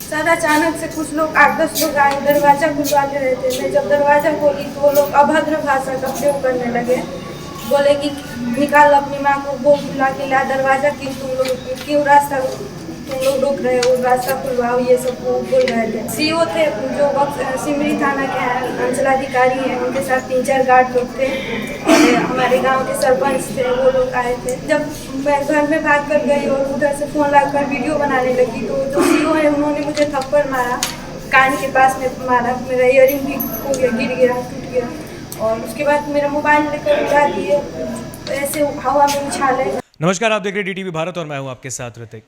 Sir अचानक से कुछ लोग 8-10 लोग आए, दरवाज़ा खुलवा के रहे थे। मैं जब दरवाज़ा खोली तो वो लोग अभद्र भाषा का प्रयोग करने लगे। बोले कि निकाल अपनी माँ को, वो बुला के ला, दरवाज़ा क्यों रास्ता तुम लोग रोक रहे हो, रास्ता खुलवाओ, ये सब वो बोल रहे थे। सीओ थे जो सिमरी थाना के अंचलाधिकारी हैं, उनके साथ 3-4 गार्ड लोग थे और हमारे गांव के सरपंच थे, वो लोग आए थे। जब मैं घर में भाग कर गई और उधर से फ़ोन लाकर वीडियो बनाने लगी तो जो सीओ है उन्होंने मुझे थप्पड़ मारा, कान के पास में मारा, मेरा इयरिंग भी हो गया, गिर गया, टूट गया और उसके बाद मेरा मोबाइल लेकर उठा दिए, ऐसे हवा में उछाले। नमस्कार, आप देख रहे हैं डीटीवी भारत और मैं हूं आपके साथ ऋतिक।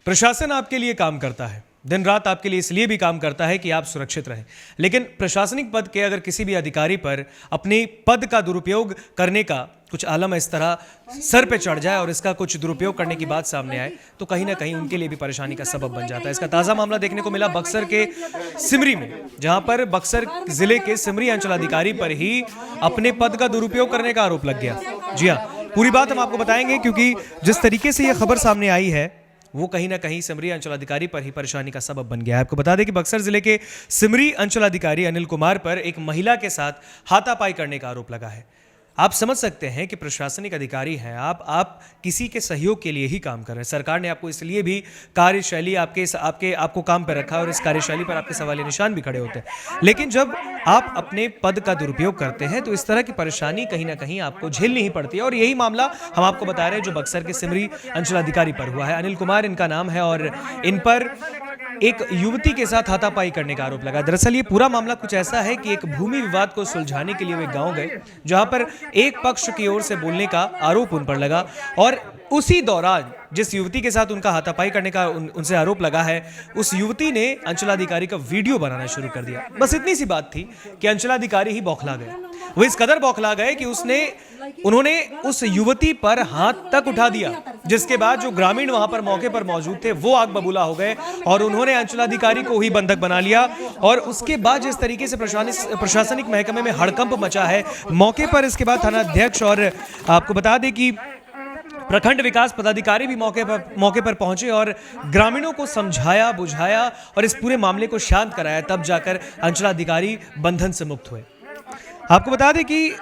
प्रशासन आपके लिए काम करता है, दिन रात आपके लिए इसलिए भी काम करता है कि आप सुरक्षित रहें। लेकिन प्रशासनिक पद के अगर किसी भी अधिकारी पर अपने पद का दुरुपयोग करने का कुछ आलम इस तरह सर पे चढ़ जाए और इसका कुछ दुरुपयोग करने की बात सामने आए तो कहीं ना कहीं उनके लिए भी परेशानी का सबब बन जाता है। इसका ताज़ा मामला देखने को मिला बक्सर के सिमरी में, जहां पर बक्सर जिले के सिमरी अंचलाधिकारी पर ही अपने पद का दुरुपयोग करने का आरोप लग गया। जी हाँ, पूरी बात हम आपको बताएंगे क्योंकि जिस तरीके से यह खबर सामने आई है वो कहीं ना कहीं सिमरी अंचलाधिकारी पर ही परेशानी का सबब बन गया है। आपको बता दें कि बक्सर जिले के सिमरी अंचलाधिकारी अनिल कुमार पर एक महिला के साथ हाथापाई करने का आरोप लगा है। आप समझ सकते हैं कि प्रशासनिक अधिकारी हैं आप किसी के सहयोग के लिए ही काम कर रहे हैं। सरकार ने आपको इसलिए भी कार्यशैली आपको काम पर रखा है और इस कार्यशैली पर आपके सवालिया निशान भी खड़े होते हैं। लेकिन जब आप अपने पद का दुरुपयोग करते हैं तो इस तरह की परेशानी कहीं ना कहीं आपको झेलनी ही पड़ती है और यही मामला हम आपको बता रहे हैं जो बक्सर के सिमरी अंचलाधिकारी पर हुआ है। अनिल कुमार इनका नाम है और इन पर एक युवती के साथ हाथापाई करने का आरोप लगा। दरअसल ये पूरा मामला कुछ ऐसा है कि एक भूमि विवाद को सुलझाने के लिए वे गांव गए जहां पर एक पक्ष की ओर से बोलने का आरोप उन पर लगा और उसी दौरान जिस युवती के साथ उनका हाथापाई करने का उनसे आरोप लगा है उस युवती ने अंचलाधिकारी का वीडियो बनाना शुरू कर दिया। बस इतनी सी बात थी कि अंचलाधिकारी ही बौखला गए। वो इस कदर बौखला गए कि उन्होंने उस युवती पर हाथ तक उठा दिया, जिसके बाद जो ग्रामीण वहां पर मौके पर मौजूद थे वो आग बबूला हो गए और उन्होंने अंचलाधिकारी को ही बंधक बना लिया। और उसके बाद जिस तरीके से प्रशासनिक महकमे में हड़कंप मचा है मौके पर, इसके बाद थाना अध्यक्ष और आपको बता दें कि प्रखंड विकास पदाधिकारी भी मौके पर पहुंचे और ग्रामीणों को समझाया बुझाया और इस पूरे मामले को शांत कराया, तब जाकर अंचलाधिकारी बंधन से मुक्त हुए। आपको बता दें कि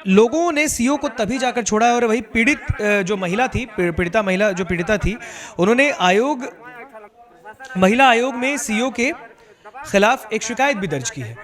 लोगों ने सीओ को तभी जाकर छोड़ा और वही पीड़िता महिला जो पीड़िता थी उन्होंने महिला आयोग में सीओ के खिलाफ एक शिकायत भी दर्ज की है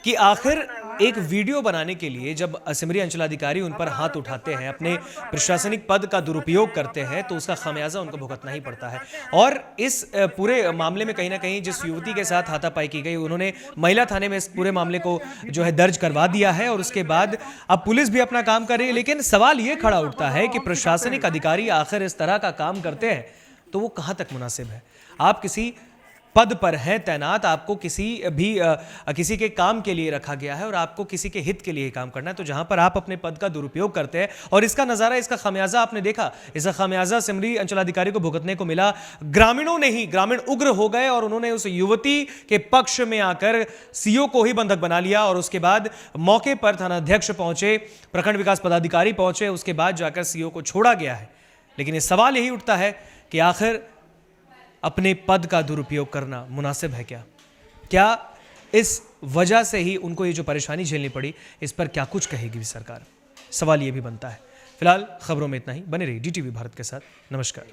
कि आखिर एक वीडियो बनाने के लिए जब सिमरी अंचलाधिकारी उन पर हाथ उठाते हैं, अपने प्रशासनिक पद का दुरुपयोग करते हैं तो उसका खामियाजा उनको भुगतना ही पड़ता है। और इस पूरे मामले में कहीं ना कहीं जिस युवती के साथ हाथापाई की गई उन्होंने महिला थाने में इस पूरे मामले को जो है दर्ज करवा दिया है और उसके बाद अब पुलिस भी अपना काम कर रही है। लेकिन सवाल ये खड़ा उठता है कि प्रशासनिक अधिकारी आखिर इस तरह का काम करते हैं तो वो कहाँ तक मुनासिब है। आप किसी पद पर हैं तैनात, आपको किसी के काम के लिए रखा गया है और आपको किसी के हित के लिए काम करना है, तो जहां पर आप अपने पद का दुरुपयोग करते हैं और इसका नजारा, इसका खामियाजा आपने देखा, इसका खामियाजा सिमरी अंचलाधिकारी को भुगतने को मिला। ग्रामीणों ने ही, ग्रामीण उग्र हो गए और उन्होंने उस युवती के पक्ष में आकर सीओ को ही बंधक बना लिया और उसके बाद मौके पर थाना अध्यक्ष पहुंचे, प्रखंड विकास पदाधिकारी पहुंचे, उसके बाद जाकर सीओ को छोड़ा गया है। लेकिन ये सवाल यही उठता है कि आखिर अपने पद का दुरुपयोग करना मुनासिब है क्या इस वजह से ही उनको ये जो परेशानी झेलनी पड़ी, इस पर क्या कुछ कहेगी सरकार? सवाल ये भी बनता है। फिलहाल खबरों में इतना ही। बने रहिए डीटीवी भारत के साथ। नमस्कार।